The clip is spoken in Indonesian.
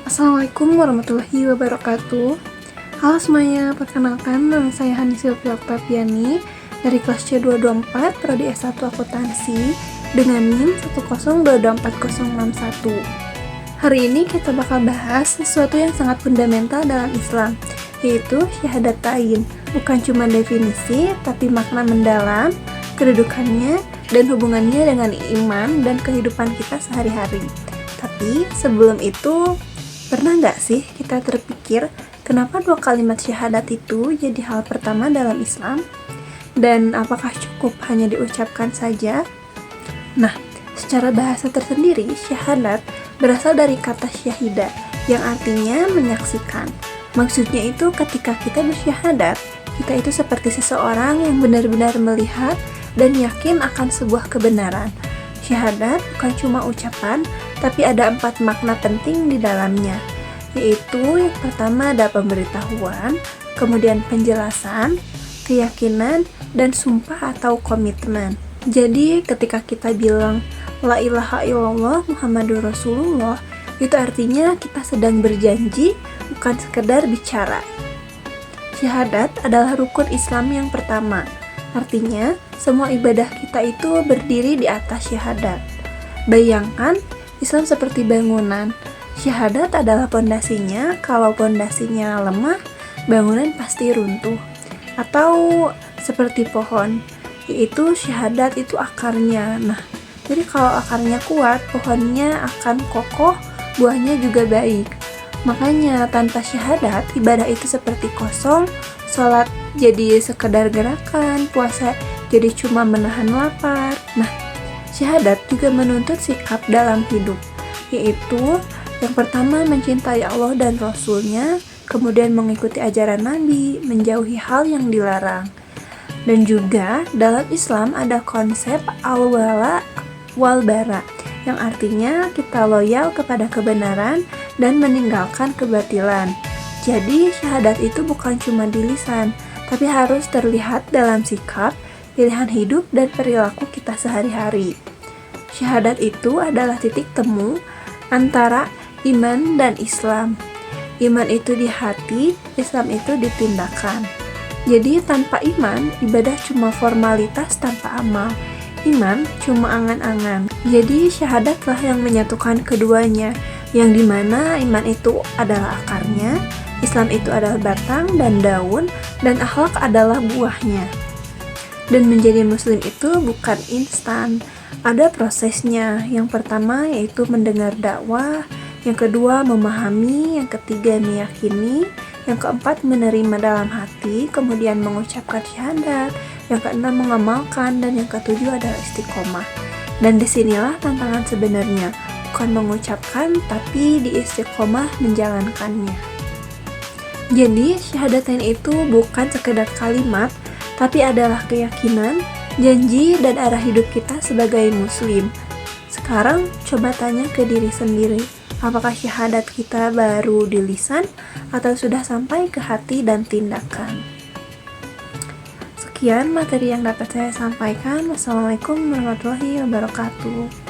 Assalamualaikum warahmatullahi wabarakatuh. Halo semuanya, perkenalkan nama saya Hani Sylvia Oktaviani dari kelas C224 Prodi S1 Akuntansi dengan NIM 1022461. Hari ini kita bakal bahas sesuatu yang sangat fundamental dalam Islam, yaitu syahadatain. Bukan cuma definisi, tapi makna mendalam, kedudukannya, dan hubungannya dengan iman dan kehidupan kita sehari-hari. Tapi sebelum itu, pernah nggak sih kita terpikir kenapa dua kalimat syahadat itu jadi hal pertama dalam Islam? Dan apakah cukup hanya diucapkan saja? Nah, secara bahasa tersendiri, syahadat berasal dari kata syahida yang artinya menyaksikan. Maksudnya itu ketika kita bersyahadat, kita itu seperti seseorang yang benar-benar melihat dan yakin akan sebuah kebenaran. Syahadat bukan cuma ucapan, tapi ada 4 makna penting di dalamnya, yaitu yang pertama ada pemberitahuan, kemudian penjelasan, keyakinan, dan sumpah atau komitmen. Jadi ketika kita bilang La ilaha illallah Muhammadur Rasulullah, itu artinya kita sedang berjanji, bukan sekedar bicara. Syahadat adalah rukun Islam yang pertama. Artinya, semua ibadah kita itu berdiri di atas syahadat. Bayangkan, Islam seperti bangunan. Syahadat adalah pondasinya. Kalau pondasinya lemah, bangunan pasti runtuh. Atau seperti pohon, yaitu syahadat itu akarnya. Nah, jadi kalau akarnya kuat, pohonnya akan kokoh, buahnya juga baik. Makanya tanpa syahadat, ibadah itu seperti kosong, sholat jadi sekedar gerakan, puasa jadi cuma menahan lapar. Nah, syahadat juga menuntut sikap dalam hidup, yaitu yang pertama mencintai Allah dan Rasul-Nya, kemudian mengikuti ajaran Nabi, menjauhi hal yang dilarang. Dan juga dalam Islam ada konsep al-wala wal-bara, yang artinya kita loyal kepada kebenaran dan meninggalkan kebatilan. Jadi syahadat itu bukan cuma di lisan, tapi harus terlihat dalam sikap, pilihan hidup, dan perilaku kita sehari-hari. Syahadat itu adalah titik temu antara iman dan Islam. Iman itu di hati, Islam itu di tindakan. Jadi tanpa iman, ibadah cuma formalitas tanpa amal. Iman cuma angan-angan. Jadi syahadatlah yang menyatukan keduanya, yang dimana iman itu adalah akarnya, Islam itu adalah batang dan daun, dan akhlak adalah buahnya. Dan menjadi muslim itu bukan instan, ada prosesnya. Yang pertama yaitu mendengar dakwah, yang kedua memahami, yang ketiga meyakini, yang keempat menerima dalam hati, kemudian mengucapkan syahadat, yang keenam mengamalkan, dan yang ketujuh adalah istiqomah. Dan disinilah tantangan sebenarnya, bukan mengucapkan tapi di istiqomah menjalankannya. Jadi syahadatain itu bukan sekedar kalimat, tapi adalah keyakinan, janji, dan arah hidup kita sebagai muslim. Sekarang coba tanya ke diri sendiri, apakah syahadat kita baru di lisan atau sudah sampai ke hati dan tindakan? Sekian materi yang dapat saya sampaikan. Wassalamualaikum warahmatullahi wabarakatuh.